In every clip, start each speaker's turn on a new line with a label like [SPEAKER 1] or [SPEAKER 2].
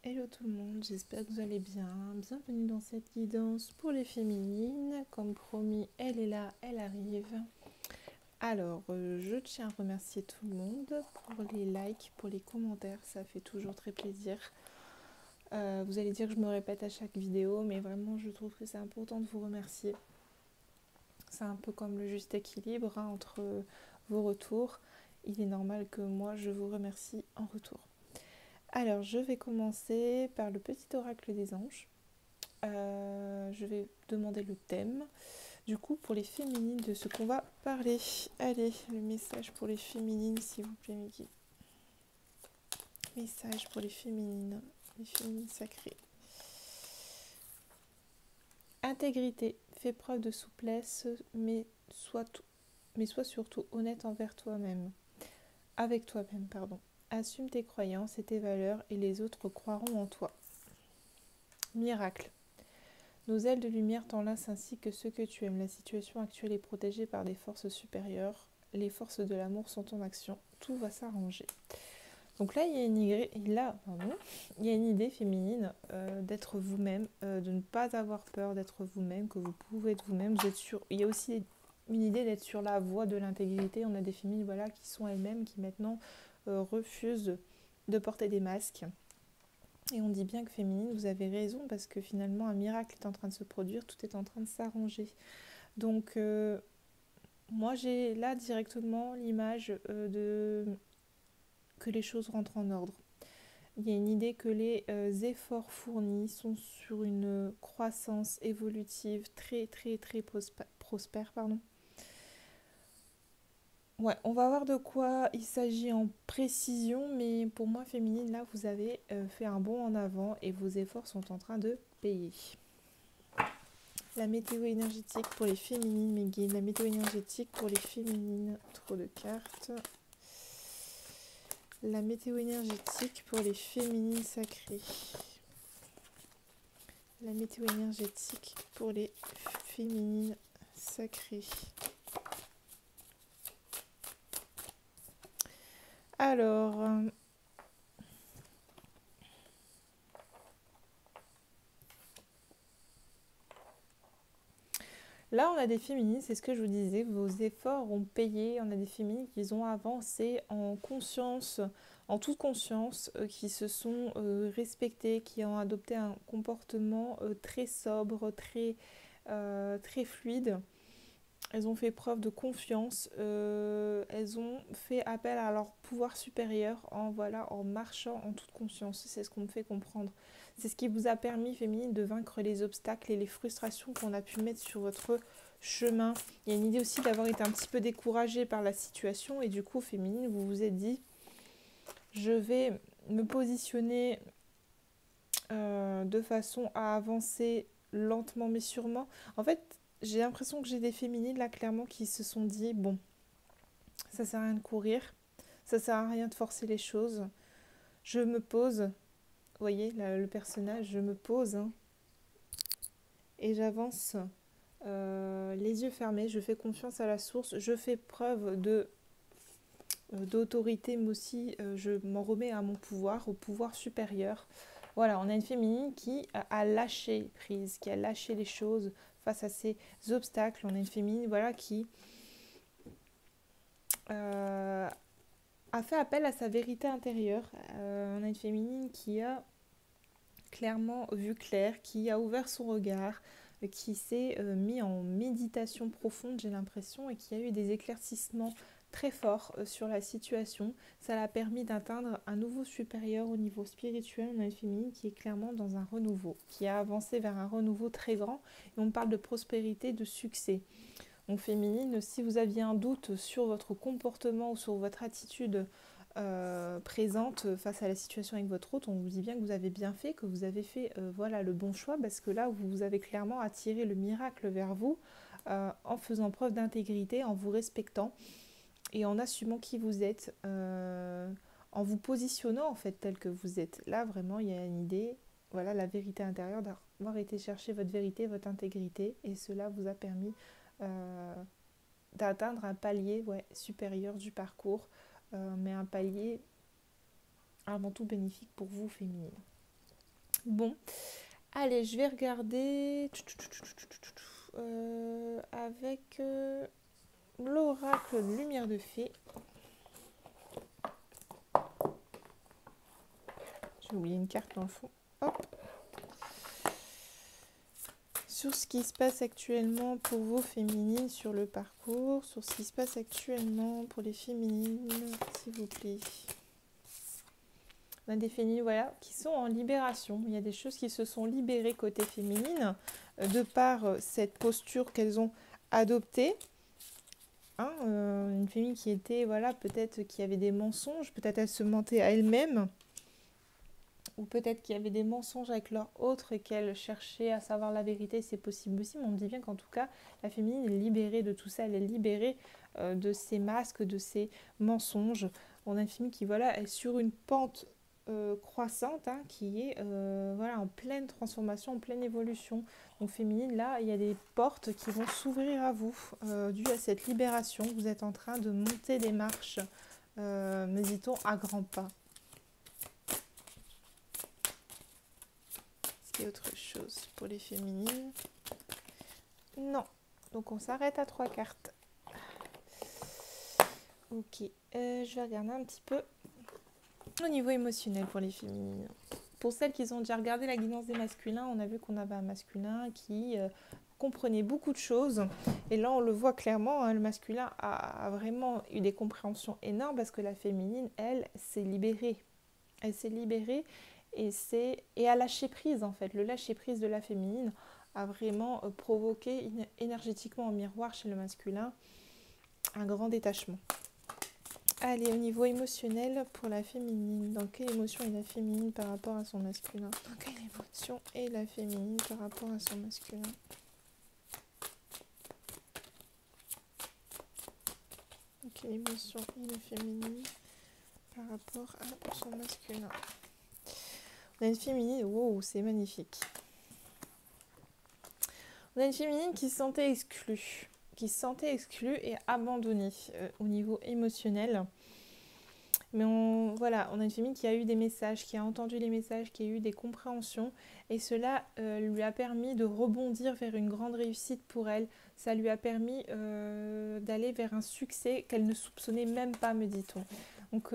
[SPEAKER 1] Hello tout le monde, j'espère que vous allez bien. Bienvenue dans cette guidance pour les féminines. Comme promis, elle est là, elle arrive. Alors, je tiens à remercier tout le monde pour les likes, pour les commentaires, ça fait toujours très plaisir. Vous allez dire que je me répète à chaque vidéo, mais vraiment je trouve que c'est important de vous remercier. C'est un peu comme le juste équilibre entre vos retours. Il est normal que moi je vous remercie en retour. Alors, je vais commencer par le petit oracle des anges. Je vais demander le thème. Du coup, pour les féminines, de ce qu'on va parler. Allez, le message pour les féminines, s'il vous plaît, Mickey. Message pour les féminines sacrées. Intégrité. Fais preuve de souplesse, mais sois surtout honnête envers toi-même. Avec toi-même, pardon. Assume tes croyances et tes valeurs et les autres croiront en toi. Miracle. Nos ailes de lumière t'enlacent ainsi que ceux que tu aimes. La situation actuelle est protégée par des forces supérieures. Les forces de l'amour sont en action. Tout va s'arranger. Donc là, il y a une idée féminine d'être vous-même, de ne pas avoir peur d'être vous-même, que vous pouvez être vous-même. Il y a aussi une idée d'être sur la voie de l'intégrité. On a des féminines qui sont elles-mêmes, qui maintenant refusent de porter des masques. Et on dit bien que féminine, vous avez raison, parce que finalement un miracle est en train de se produire, tout est en train de s'arranger. Donc moi j'ai là directement l'image de que les choses rentrent en ordre. Il y a une idée que les efforts fournis sont sur une croissance évolutive très très très prospère. Pardon. Ouais, on va voir de quoi il s'agit en précision, mais pour moi féminine, là vous avez fait un bond en avant et vos efforts sont en train de payer. La météo énergétique pour les féminines, mes guides. La météo énergétique pour les féminines. Trop de cartes. La météo énergétique pour les féminines sacrées. La météo énergétique pour les féminines sacrées. Alors, là, on a des féminines, c'est ce que je vous disais, vos efforts ont payé. On a des féminines qui ont avancé en conscience, en toute conscience, qui se sont respectées, qui ont adopté un comportement très sobre, très fluide. Elles ont fait preuve de confiance, elles ont fait appel à leur pouvoir supérieur en marchant en toute conscience. C'est ce qu'on me fait comprendre. C'est ce qui vous a permis, féminine, de vaincre les obstacles et les frustrations qu'on a pu mettre sur votre chemin. Il y a une idée aussi d'avoir été un petit peu découragée par la situation et du coup, féminine, vous vous êtes dit, je vais me positionner de façon à avancer lentement mais sûrement. En fait, j'ai l'impression que j'ai des féminines là clairement qui se sont dit bon, ça sert à rien de courir, ça sert à rien de forcer les choses. Je me pose, vous voyez là, le personnage, je me pose et j'avance les yeux fermés, je fais confiance à la source, je fais preuve d'autorité, mais aussi je m'en remets à mon pouvoir, au pouvoir supérieur. Voilà, on a une féminine qui a lâché prise, qui a lâché les choses face à ces obstacles. On a une féminine qui a fait appel à sa vérité intérieure. On a une féminine qui a clairement vu clair, qui a ouvert son regard, qui s'est mis en méditation profonde, j'ai l'impression, et qui a eu des éclaircissements très forts sur la situation. Ça l'a permis d'atteindre un nouveau supérieur au niveau spirituel. On a une féminine qui est clairement dans un renouveau, qui a avancé vers un renouveau très grand, et on parle de prospérité, de succès. Donc féminine, si vous aviez un doute sur votre comportement ou sur votre attitude présente face à la situation avec votre hôte, on vous dit bien que vous avez bien fait, que vous avez fait le bon choix, parce que là vous avez clairement attiré le miracle vers vous en faisant preuve d'intégrité, en vous respectant et en assumant qui vous êtes, en vous positionnant en fait tel que vous êtes. Là vraiment il y a une idée, voilà la vérité intérieure, d'avoir été chercher votre vérité, votre intégrité, et cela vous a permis euh, d'atteindre un palier supérieur du parcours, mais un palier avant tout bénéfique pour vous, féminine. Bon, allez, je vais regarder avec l'oracle de lumière de fée. J'ai oublié une carte dans le fond. Hop. Sur ce qui se passe actuellement pour vos féminines sur le parcours, sur ce qui se passe actuellement pour les féminines, s'il vous plaît. On a des féminines voilà, qui sont en libération. Il y a des choses qui se sont libérées côté féminine de par cette posture qu'elles ont adoptée. Hein, une féminine qui était, voilà, peut-être qui avait des mensonges, peut-être elle se mentait à elle-même. Ou peut-être qu'il y avait des mensonges avec leur autre et qu'elle cherchait à savoir la vérité, c'est possible aussi, mais on me dit bien qu'en tout cas, la féminine est libérée de tout ça, elle est libérée de ses masques, de ses mensonges. On a une féminine qui voilà, est sur une pente croissante, hein, qui est voilà, en pleine transformation, en pleine évolution. Donc féminine, là, il y a des portes qui vont s'ouvrir à vous, dû à cette libération. Vous êtes en train de monter des marches, me dit-on, à grands pas. Et autre chose pour les féminines? Non. Donc on s'arrête à 3 cartes. Ok. Je vais regarder un petit peu au niveau émotionnel pour les féminines. Pour celles qui ont déjà regardé la guidance des masculins, on a vu qu'on avait un masculin qui comprenait beaucoup de choses. Et là, on le voit clairement, hein, le masculin a vraiment eu des compréhensions énormes parce que la féminine, elle, s'est libérée. Elle s'est libérée. Et à lâcher prise en fait. Le lâcher prise de la féminine a vraiment provoqué énergétiquement en miroir chez le masculin un grand détachement. Allez, au niveau émotionnel pour la féminine, dans quelle émotion est la féminine par rapport à son masculin? Dans quelle émotion est la féminine par rapport à son masculin? Dans quelle émotion est la féminine par rapport à son masculin? On a une féminine, wow, c'est magnifique. On a une féminine qui se sentait exclue et abandonnée au niveau émotionnel. Mais voilà, on a une féminine qui a eu des messages, qui a entendu les messages, qui a eu des compréhensions. Et cela lui a permis de rebondir vers une grande réussite pour elle. Ça lui a permis d'aller vers un succès qu'elle ne soupçonnait même pas, me dit-on. Donc,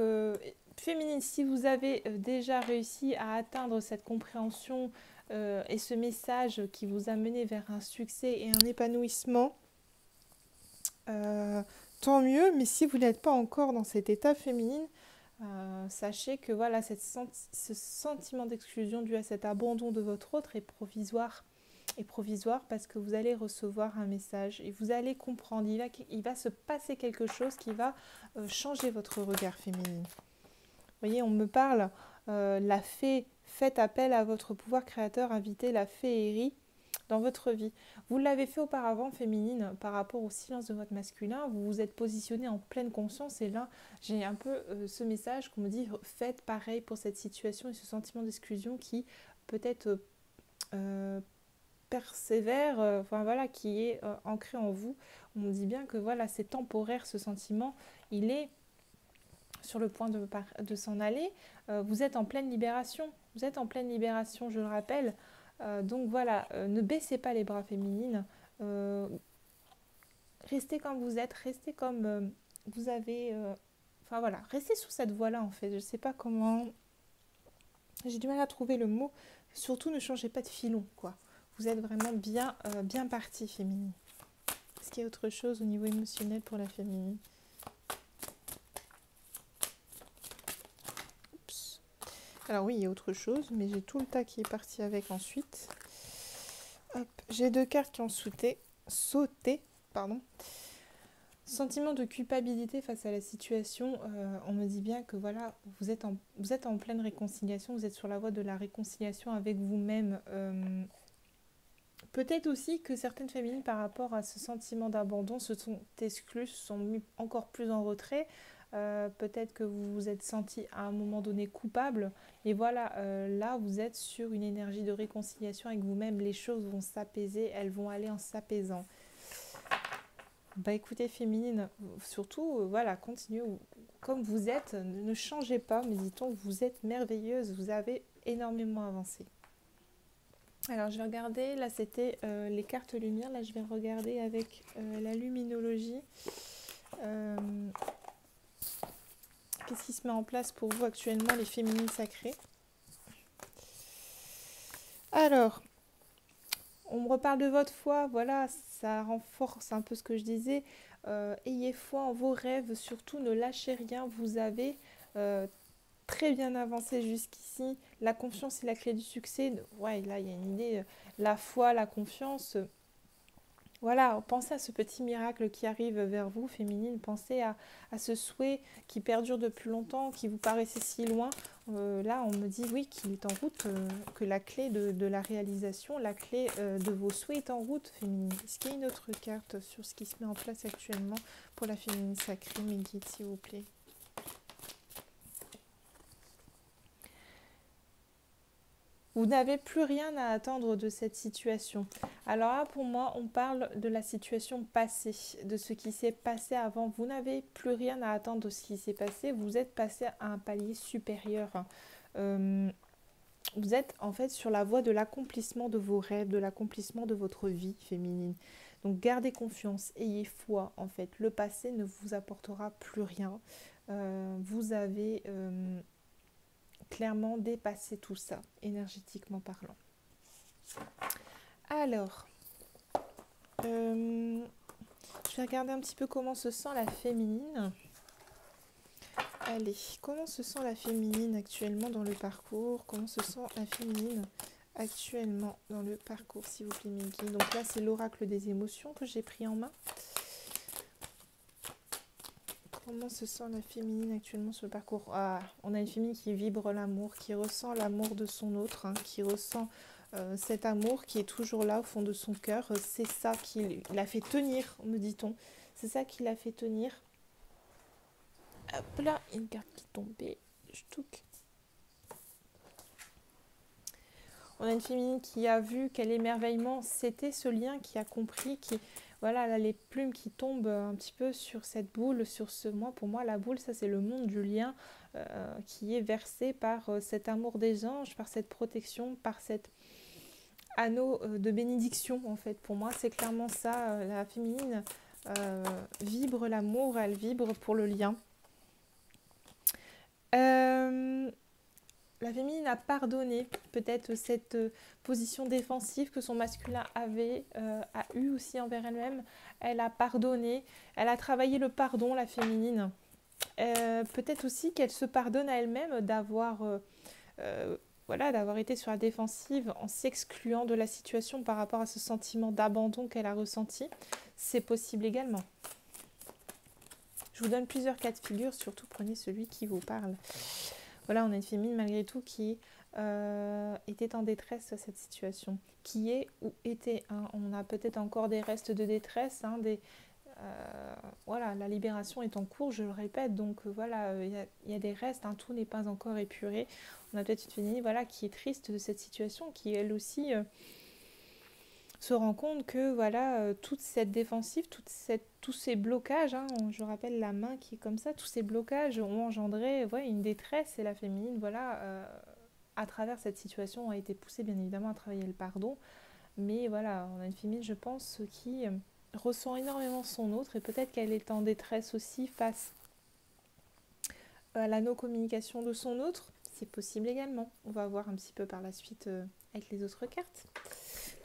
[SPEAKER 1] féminine, si vous avez déjà réussi à atteindre cette compréhension et ce message qui vous a mené vers un succès et un épanouissement, tant mieux. Mais si vous n'êtes pas encore dans cet état féminine, sachez que voilà, ce sentiment d'exclusion dû à cet abandon de votre autre est provisoire. Parce que vous allez recevoir un message et vous allez comprendre, il va se passer quelque chose qui va changer votre regard féminin. Vous voyez, on me parle, la fée, faites appel à votre pouvoir créateur, invitez la féerie dans votre vie. Vous l'avez fait auparavant, féminine, par rapport au silence de votre masculin, vous vous êtes positionné en pleine conscience et là, j'ai un peu ce message qu'on me dit, faites pareil pour cette situation et ce sentiment d'exclusion qui peut-être persévère, enfin voilà, qui est ancré en vous. On me dit bien que voilà, c'est temporaire ce sentiment, il est sur le point de s'en aller. Vous êtes en pleine libération, je le rappelle. Donc voilà, ne baissez pas les bras féminines, restez comme vous êtes, restez comme vous avez, enfin voilà, restez sur cette voie-là en fait, je ne sais pas comment, j'ai du mal à trouver le mot, surtout ne changez pas de filon quoi, vous êtes vraiment bien partie féminine. Est-ce qu'il y a autre chose au niveau émotionnel pour la féminine? Oups. Alors oui, il y a autre chose, mais j'ai tout le tas qui est parti avec ensuite. Hop, j'ai 2 cartes qui ont sauté. Sentiment de culpabilité face à la situation. On me dit bien que voilà, vous êtes en pleine réconciliation, vous êtes sur la voie de la réconciliation avec vous-même. Peut-être aussi que certaines féminines, par rapport à ce sentiment d'abandon, se sont exclues, se sont mis encore plus en retrait. Peut-être que vous vous êtes senti à un moment donné coupable. Et voilà, là, vous êtes sur une énergie de réconciliation avec vous-même. Les choses vont s'apaiser, elles vont aller en s'apaisant. Bah écoutez, féminine, surtout, voilà, continuez comme vous êtes. Ne changez pas, mais dit-on, vous êtes merveilleuse, vous avez énormément avancé. Alors je vais regarder, là c'était les cartes lumière, là je vais regarder avec la luminologie. Qu'est-ce qui se met en place pour vous actuellement, les féminines sacrées? Alors, on me reparle de votre foi, voilà, ça renforce un peu ce que je disais. Ayez foi en vos rêves, surtout ne lâchez rien, vous avez très bien avancé jusqu'ici. La confiance est la clé du succès. Ouais, là il y a une idée, la foi, la confiance. Voilà, pensez à ce petit miracle qui arrive vers vous, féminine. Pensez à ce souhait qui perdure depuis longtemps, qui vous paraissait si loin. Là, on me dit oui, qu'il est en route, que la clé de la réalisation, la clé de vos souhaits est en route, féminine. Est-ce qu'il y a une autre carte sur ce qui se met en place actuellement pour la féminine sacrée, mes guides, s'il vous plaît? Vous n'avez plus rien à attendre de cette situation. Alors là, pour moi, on parle de la situation passée, de ce qui s'est passé avant. Vous n'avez plus rien à attendre de ce qui s'est passé. Vous êtes passé à un palier supérieur. Euh, vous êtes en fait sur la voie de l'accomplissement de vos rêves, de l'accomplissement de votre vie féminine. Donc gardez confiance, ayez foi en fait. Le passé ne vous apportera plus rien. Vous avez clairement dépassé tout ça, énergétiquement parlant. Alors, je vais regarder un petit peu comment se sent la féminine. Allez, comment se sent la féminine actuellement dans le parcours? Comment se sent la féminine actuellement dans le parcours, s'il vous plaît, mes guides? Donc là, c'est l'oracle des émotions que j'ai pris en main. Comment se sent la féminine actuellement sur le parcours? Ah, on a une féminine qui vibre l'amour, qui ressent l'amour de son autre, hein, qui ressent cet amour qui est toujours là au fond de son cœur. C'est ça qui l'a fait tenir, me dit-on. C'est ça qui l'a fait tenir. Hop là, une carte qui est tombée. On a une féminine qui a vu quel émerveillement c'était ce lien, qui a compris, qui voilà, là, les plumes qui tombent un petit peu sur cette boule, sur ce moi. Pour moi, la boule, ça c'est le monde du lien qui est versé par cet amour des anges, par cette protection, par cet anneau de bénédiction en fait. Pour moi, c'est clairement ça. La féminine vibre l'amour, elle vibre pour le lien. La féminine a pardonné peut-être cette position défensive que son masculin a eu aussi envers elle-même. Elle a pardonné, elle a travaillé le pardon, la féminine. Peut-être aussi qu'elle se pardonne à elle-même d'avoir été sur la défensive en s'excluant de la situation par rapport à ce sentiment d'abandon qu'elle a ressenti. C'est possible également. Je vous donne plusieurs cas de figure, surtout prenez celui qui vous parle. Voilà, on a une féminine malgré tout qui était en détresse à cette situation. Qui est ou était. Hein. On a peut-être encore des restes de détresse. Hein, voilà, la libération est en cours, je le répète. Donc voilà, il y a des restes. Hein, tout n'est pas encore épuré. On a peut-être une féminine voilà, qui est triste de cette situation, qui elle aussi se rend compte que voilà, toute cette défensive, tous ces blocages, hein, je rappelle la main qui est comme ça, tous ces blocages ont engendré une détresse et la féminine, voilà, à travers cette situation, a été poussée bien évidemment à travailler le pardon. Mais voilà, on a une féminine, je pense, qui ressent énormément son autre et peut-être qu'elle est en détresse aussi face à la non-communication de son autre. C'est possible également. On va voir un petit peu par la suite avec les autres cartes.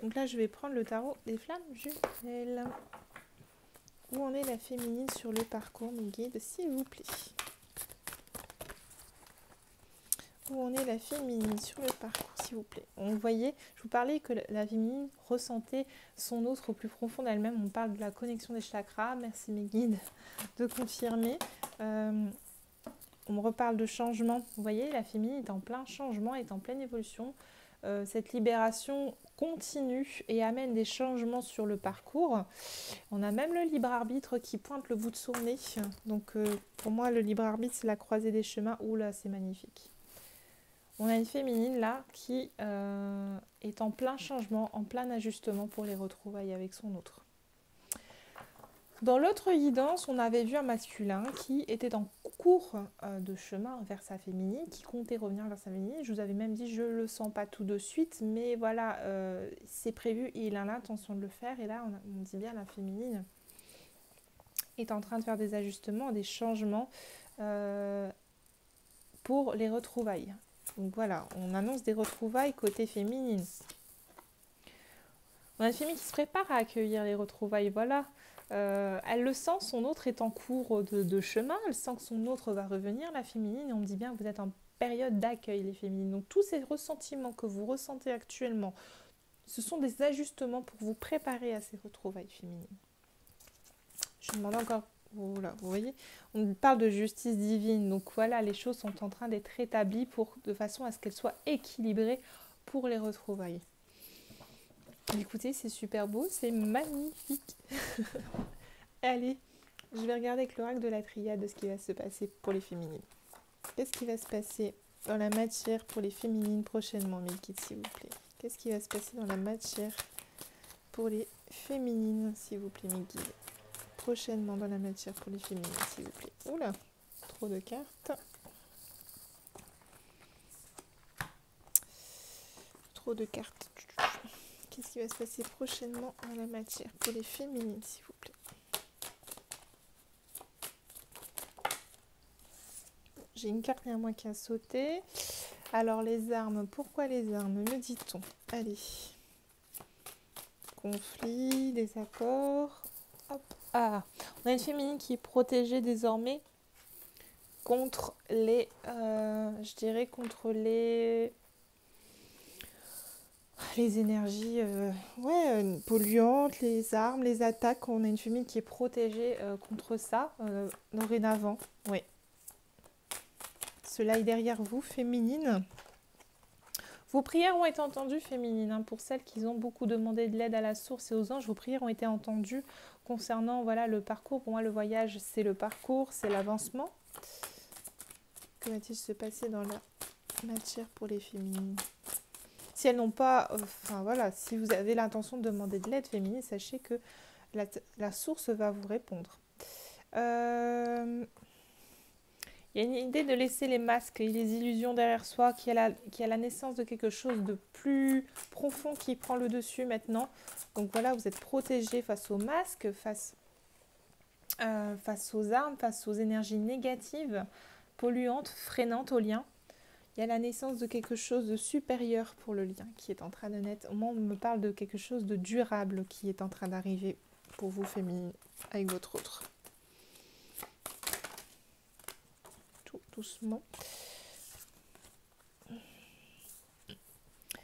[SPEAKER 1] Donc là, je vais prendre le tarot des flammes jumelles. Où en est la féminine sur le parcours, mes guides, s'il vous plaît? Où en est la féminine sur le parcours, s'il vous plaît? Vous voyez, je vous parlais que la féminine ressentait son autre au plus profond d'elle-même. On parle de la connexion des chakras. Merci, mes guides, de confirmer. On me reparle de changement. Vous voyez, la féminine est en plein changement, est en pleine évolution. Cette libération continue et amène des changements sur le parcours. On a même le libre arbitre qui pointe le bout de son nez. Donc pour moi, le libre arbitre, c'est la croisée des chemins. Ouh là, c'est magnifique. On a une féminine là qui est en plein changement, en plein ajustement pour les retrouvailles avec son autre. Dans l'autre guidance, on avait vu un masculin qui était en cours de chemin vers sa féminine, qui comptait revenir vers sa féminine. Je vous avais même dit, je ne le sens pas tout de suite, mais voilà, c'est prévu et il a l'intention de le faire. Et là, on dit bien la féminine est en train de faire des ajustements, des changements pour les retrouvailles. Donc voilà, on annonce des retrouvailles côté féminine. On a une féminine qui se prépare à accueillir les retrouvailles, voilà. Elle le sent, son autre est en cours de chemin, elle sent que son autre va revenir, la féminine, et on me dit bien, vous êtes en période d'accueil, les féminines. Donc tous ces ressentiments que vous ressentez actuellement, ce sont des ajustements pour vous préparer à ces retrouvailles féminines. Je demande encore, voilà, vous voyez, on parle de justice divine, donc voilà, les choses sont en train d'être établies de façon à ce qu'elles soient équilibrées pour les retrouvailles. Écoutez, c'est super beau, c'est magnifique. Allez, je vais regarder avec l'oracle de la triade ce qui va se passer pour les féminines. Qu'est-ce qui va se passer dans la matière pour les féminines prochainement, mes guides, s'il vous plaît? Qu'est-ce qui va se passer dans la matière pour les féminines, s'il vous plaît, mes guides? Prochainement dans la matière pour les féminines, s'il vous plaît. Oula, trop de cartes. Trop de cartes. Qu'est-ce qui va se passer prochainement dans la matière pour les féminines, s'il vous plaît? J'ai une carte néanmoins qui a sauté. Alors les armes, pourquoi les armes, me dit-on? Allez. Conflit, désaccord. Hop. Ah, on a une féminine qui est protégée désormais contre les, je dirais contre les énergies polluantes, les armes, les attaques. On a une féminine qui est protégée contre ça dorénavant. Oui. Cela est derrière vous, féminine. Vos prières ont été entendues, féminines. Hein, pour celles qui ont beaucoup demandé de l'aide à la source et aux anges, vos prières ont été entendues concernant voilà, le parcours. Pour moi, le voyage, c'est le parcours, c'est l'avancement. Que va-t-il se passer dans la matière pour les féminines? Si elles n'ont pas, si vous avez l'intention de demander de l'aide féminine, sachez que la source va vous répondre. Il y a une idée de laisser les masques et les illusions derrière soi, qui a la naissance de quelque chose de plus profond qui prend le dessus maintenant. Donc voilà, vous êtes protégé face aux masques, face aux armes, face aux énergies négatives, polluantes, freinantes au lien. Il y a la naissance de quelque chose de supérieur pour le lien qui est en train de naître. Au moins, on me parle de quelque chose de durable qui est en train d'arriver pour vous, féminine, avec votre autre. Doucement.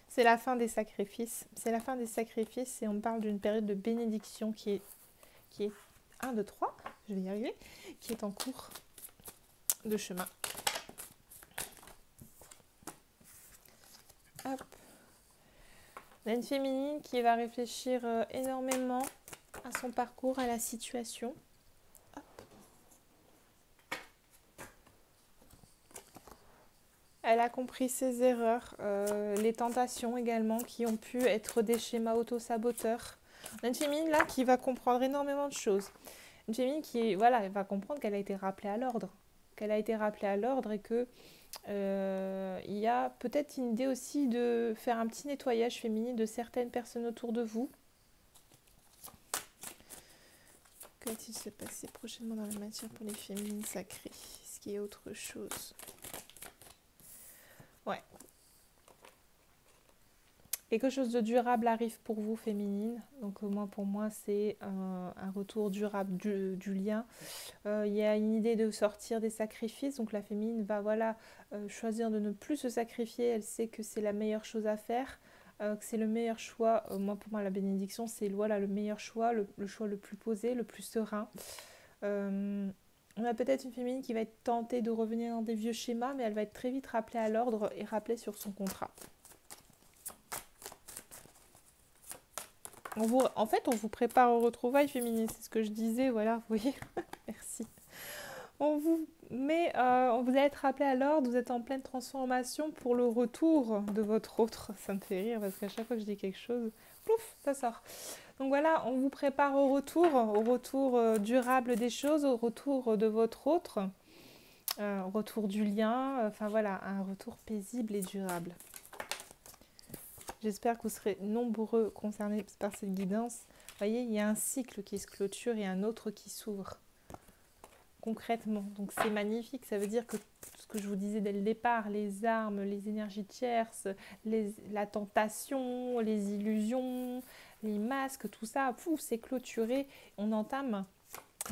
[SPEAKER 1] C'est la fin des sacrifices. C'est la fin des sacrifices et on parle d'une période de bénédiction qui est 1, 2, 3, je vais y arriver, qui est en cours de chemin. Hop. On a une féminine qui va réfléchir énormément à son parcours, à la situation. Elle a compris ses erreurs, les tentations également qui ont pu être des schémas auto-saboteurs. On a une féminine là qui va comprendre énormément de choses. Une féminine qui elle va comprendre qu'elle a été rappelée à l'ordre. Et que il y a peut-être une idée aussi de faire un petit nettoyage féminin de certaines personnes autour de vous. Que va-t-il se passer prochainement dans la matière pour les féminines sacrées? Est-ce qu'il y a autre chose? Ouais. Quelque chose de durable arrive pour vous, féminine. Donc pour moi, c'est un retour durable du lien. Il y a une idée de sortir des sacrifices. Donc la féminine va choisir de ne plus se sacrifier. Elle sait que c'est la meilleure chose à faire, que c'est le meilleur choix. Pour moi, la bénédiction, c'est le meilleur choix, le choix le plus posé, le plus serein. On a peut-être une féminine qui va être tentée de revenir dans des vieux schémas, mais elle va être très vite rappelée à l'ordre et rappelée sur son contrat. On vous prépare aux retrouvailles féminines, c'est ce que je disais, voilà, vous voyez, merci. Vous allez être rappelé à l'ordre, vous êtes en pleine transformation pour le retour de votre autre. Ça me fait rire parce qu'à chaque fois que je dis quelque chose, plouf, ça sort. Donc voilà, on vous prépare au retour durable des choses, au retour de votre autre, au retour du lien, enfin voilà, un retour paisible et durable. J'espère que vous serez nombreux concernés par cette guidance. Vous voyez, il y a un cycle qui se clôture et un autre qui s'ouvre concrètement. Donc c'est magnifique, ça veut dire que ce que je vous disais dès le départ, les armes, les énergies tierces, la tentation, les illusions, les masques, tout ça, c'est clôturé. On entame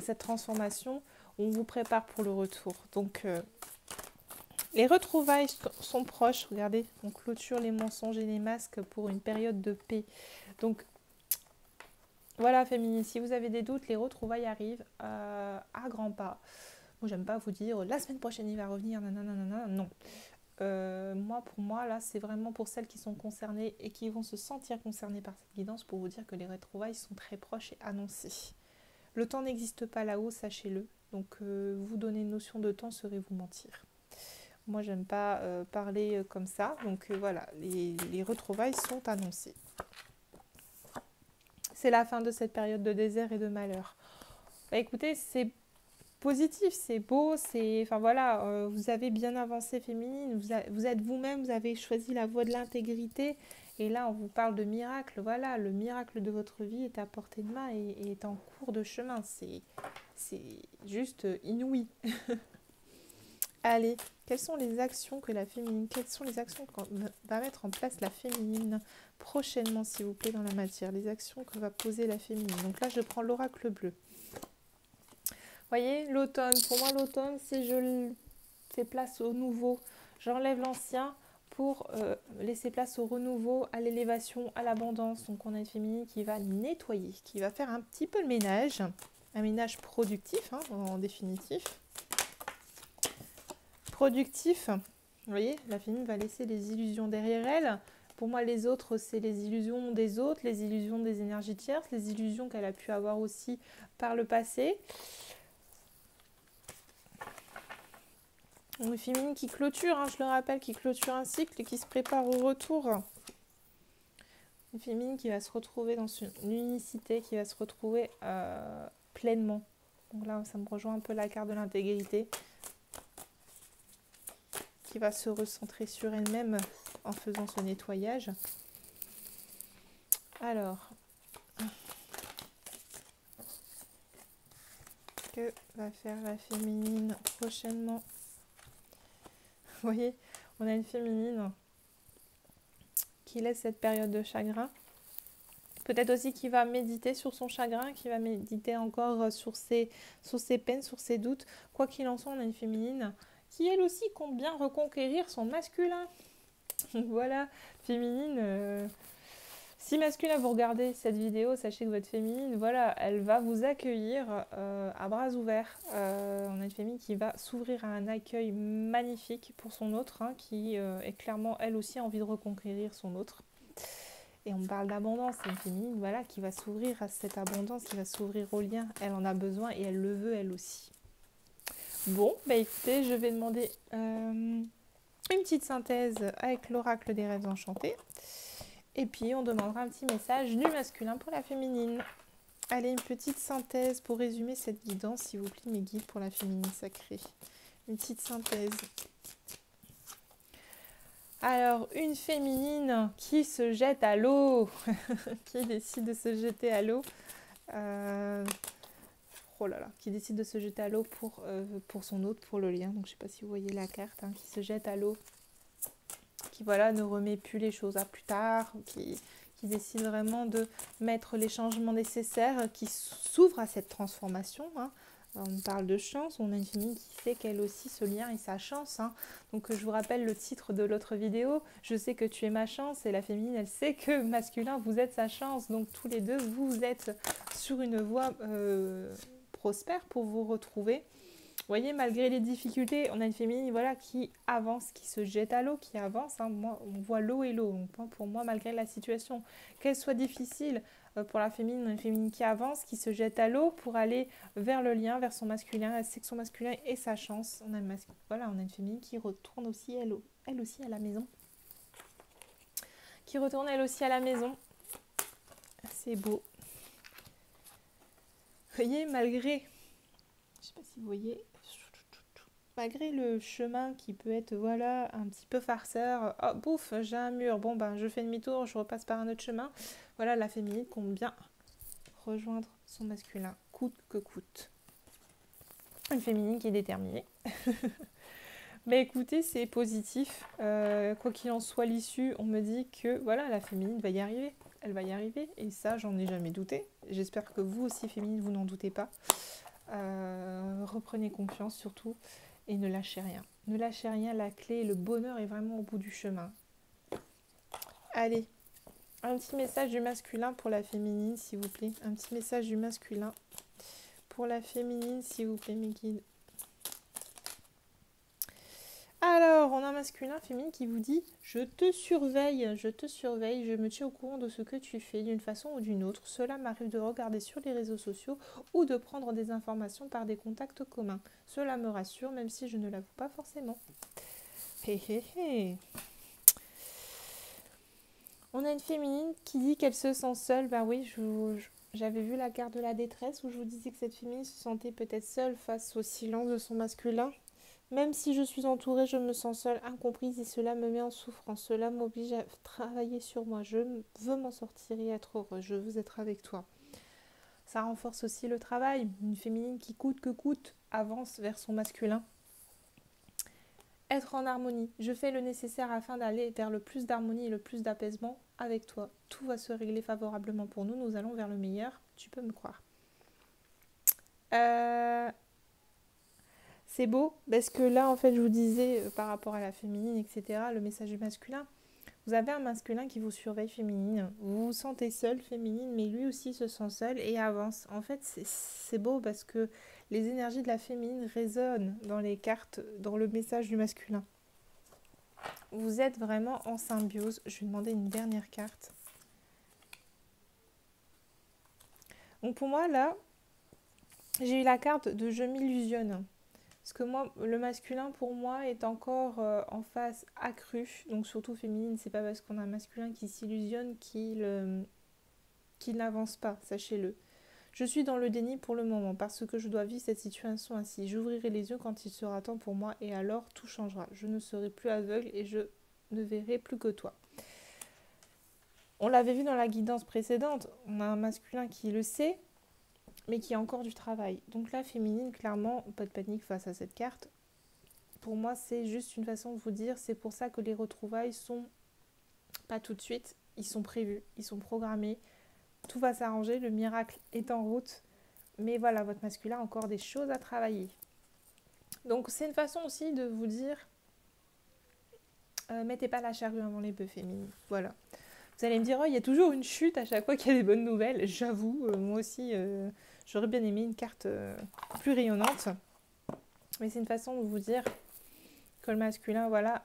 [SPEAKER 1] cette transformation, on vous prépare pour le retour. Donc les retrouvailles sont proches, regardez, on clôture les mensonges et les masques pour une période de paix. Donc voilà, féminine, si vous avez des doutes, les retrouvailles arrivent à grands pas. Moi, j'aime pas vous dire la semaine prochaine il va revenir, nanana, non. Pour moi, là, c'est vraiment pour celles qui sont concernées et qui vont se sentir concernées par cette guidance pour vous dire que les retrouvailles sont très proches et annoncées. Le temps n'existe pas là-haut, sachez-le. Donc, vous donner une notion de temps serait vous mentir. Moi, j'aime pas parler comme ça. Donc, voilà, les retrouvailles sont annoncées. C'est la fin de cette période de désert et de malheur. Bah, écoutez, c'est positif, c'est beau, enfin voilà, vous avez bien avancé féminine, vous êtes vous-même, vous avez choisi la voie de l'intégrité et là on vous parle de miracle, voilà, le miracle de votre vie est à portée de main et est en cours de chemin, c'est juste inouï. Allez, quelles sont les actions que va mettre en place la féminine prochainement s'il vous plaît dans la matière, les actions que va poser la féminine. Donc là je prends l'oracle bleu. Voyez, l'automne, pour moi l'automne, c'est je fais place au nouveau, j'enlève l'ancien pour laisser place au renouveau, à l'élévation, à l'abondance. Donc on a une féminine qui va nettoyer, qui va faire un petit peu le ménage, un ménage productif en définitif. Productif, vous voyez, la féminine va laisser les illusions derrière elle. Pour moi, les autres, c'est les illusions des autres, les illusions des énergies tierces, les illusions qu'elle a pu avoir aussi par le passé. Une féminine qui clôture, je le rappelle, qui clôture un cycle et qui se prépare au retour. Une féminine qui va se retrouver dans une unicité, qui va se retrouver pleinement. Donc là, ça me rejoint un peu la carte de l'intégrité. Qui va se recentrer sur elle-même en faisant ce nettoyage. Alors, que va faire la féminine prochainement? Vous voyez, on a une féminine qui laisse cette période de chagrin. Peut-être aussi qui va méditer sur son chagrin, qui va méditer encore sur ses peines, sur ses doutes. Quoi qu'il en soit, on a une féminine qui elle aussi compte bien reconquérir son masculin. Voilà, féminine. Si masculin, vous regardez cette vidéo, sachez que votre féminine, voilà, elle va vous accueillir à bras ouverts. On a une féminine qui va s'ouvrir à un accueil magnifique pour son autre, qui est clairement, elle aussi, envie de reconquérir son autre. Et on parle d'abondance, c'est une féminine, voilà, qui va s'ouvrir à cette abondance, qui va s'ouvrir au lien. Elle en a besoin et elle le veut, elle aussi. Bon, écoutez, je vais demander une petite synthèse avec l'oracle des rêves enchantés. Et puis, on demandera un petit message du masculin pour la féminine. Allez, une petite synthèse pour résumer cette guidance, s'il vous plaît, mes guides pour la féminine sacrée. Une petite synthèse. Alors, une féminine qui se jette à l'eau, qui décide de se jeter à l'eau. Qui décide de se jeter à l'eau pour son autre, pour le lien. Donc, je ne sais pas si vous voyez la carte, qui se jette à l'eau. Qui voilà, ne remet plus les choses à plus tard, qui décide vraiment de mettre les changements nécessaires, qui s'ouvre à cette transformation. On parle de chance, on a une féminine qui sait qu'elle aussi ce lien est sa chance. Donc je vous rappelle le titre de l'autre vidéo, je sais que tu es ma chance, et la féminine elle sait que masculin vous êtes sa chance. Donc tous les deux vous êtes sur une voie prospère pour vous retrouver. Vous voyez, malgré les difficultés, on a une féminine voilà, qui avance, qui se jette à l'eau, qui avance. Moi, on voit l'eau et l'eau. Donc, pour moi, malgré la situation, qu'elle soit difficile, pour la féminine, on a une féminine qui avance, qui se jette à l'eau pour aller vers le lien, vers son masculin. Elle sait que son masculin est sa chance. On a une féminine qui retourne aussi, elle aussi, à la maison. Qui retourne elle aussi à la maison. C'est beau. voyez, malgré, je sais pas si vous voyez, malgré le chemin qui peut être, voilà, un petit peu farceur, oh, bouf, j'ai un mur, bon, ben, je fais demi-tour, je repasse par un autre chemin. Voilà, la féminine compte bien rejoindre son masculin, coûte que coûte. Une féminine qui est déterminée. Mais écoutez, c'est positif. Quoi qu'il en soit, l'issue, on me dit que, voilà, la féminine va y arriver. Elle va y arriver, et ça, j'en ai jamais douté. J'espère que vous aussi, féminine, vous n'en doutez pas. Reprenez confiance surtout. Et ne lâchez rien. Ne lâchez rien, la clé, le bonheur est vraiment au bout du chemin. Allez, un petit message du masculin pour la féminine, s'il vous plaît. Un petit message du masculin pour la féminine, s'il vous plaît, mes guides. Alors, on a un masculin, féminine qui vous dit « Je te surveille, je me tiens au courant de ce que tu fais d'une façon ou d'une autre. Cela m'arrive de regarder sur les réseaux sociaux ou de prendre des informations par des contacts communs. Cela me rassure, même si je ne l'avoue pas forcément. » Hé hé hé. On a une féminine qui dit qu'elle se sent seule. Ben oui, j'avais vu la carte de la détresse où je vous disais que cette féminine se sentait peut-être seule face au silence de son masculin. Même si je suis entourée, je me sens seule, incomprise et cela me met en souffrance. Cela m'oblige à travailler sur moi. Je veux m'en sortir et être heureuse. Je veux être avec toi. Ça renforce aussi le travail. Une féminine qui coûte que coûte avance vers son masculin. Être en harmonie. Je fais le nécessaire afin d'aller vers le plus d'harmonie et le plus d'apaisement avec toi. Tout va se régler favorablement pour nous. Nous allons vers le meilleur. Tu peux me croire. C'est beau parce que là, en fait, je vous disais par rapport à la féminine, etc., le message du masculin. Vous avez un masculin qui vous surveille féminine. Vous vous sentez seule féminine, mais lui aussi se sent seul et avance. En fait, c'est beau parce que les énergies de la féminine résonnent dans les cartes, dans le message du masculin. Vous êtes vraiment en symbiose. Je vais demander une dernière carte. Donc pour moi, là, j'ai eu la carte de « Je m'illusionne ». Parce que moi, le masculin, pour moi, est encore en phase accrue. Donc surtout féminine, c'est pas parce qu'on a un masculin qui s'illusionne qu'il n'avance pas, sachez-le. Je suis dans le déni pour le moment, parce que je dois vivre cette situation ainsi. J'ouvrirai les yeux quand il sera temps pour moi, et alors tout changera. Je ne serai plus aveugle et je ne verrai plus que toi. On l'avait vu dans la guidance précédente, on a un masculin qui le sait, mais qui a encore du travail. Donc là, féminine, clairement, pas de panique face à cette carte. Pour moi, c'est juste une façon de vous dire, c'est pour ça que les retrouvailles sont pas tout de suite, ils sont prévus, ils sont programmés, tout va s'arranger, le miracle est en route, mais voilà, votre masculin a encore des choses à travailler. Donc c'est une façon aussi de vous dire, mettez pas la charrue avant les bœufs, féminines, voilà. Vous allez me dire, oh, il y a toujours une chute à chaque fois qu'il y a des bonnes nouvelles. J'avoue, moi aussi, j'aurais bien aimé une carte plus rayonnante. Mais c'est une façon de vous dire que le masculin, voilà,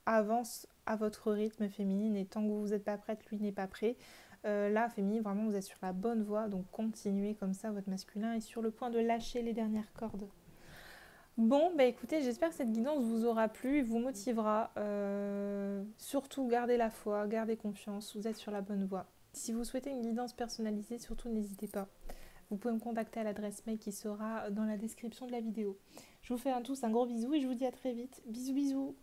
[SPEAKER 1] avance à votre rythme féminine. Et tant que vous n'êtes pas prête, lui n'est pas prêt. Là, féminine, vraiment, vous êtes sur la bonne voie. Donc, continuez comme ça. Votre masculin est sur le point de lâcher les dernières cordes. Bon, bah écoutez, j'espère que cette guidance vous aura plu, vous motivera. Surtout, gardez la foi, gardez confiance, vous êtes sur la bonne voie. Si vous souhaitez une guidance personnalisée, surtout n'hésitez pas. Vous pouvez me contacter à l'adresse mail qui sera dans la description de la vidéo. Je vous fais à tous un gros bisou et je vous dis à très vite. Bisous bisous.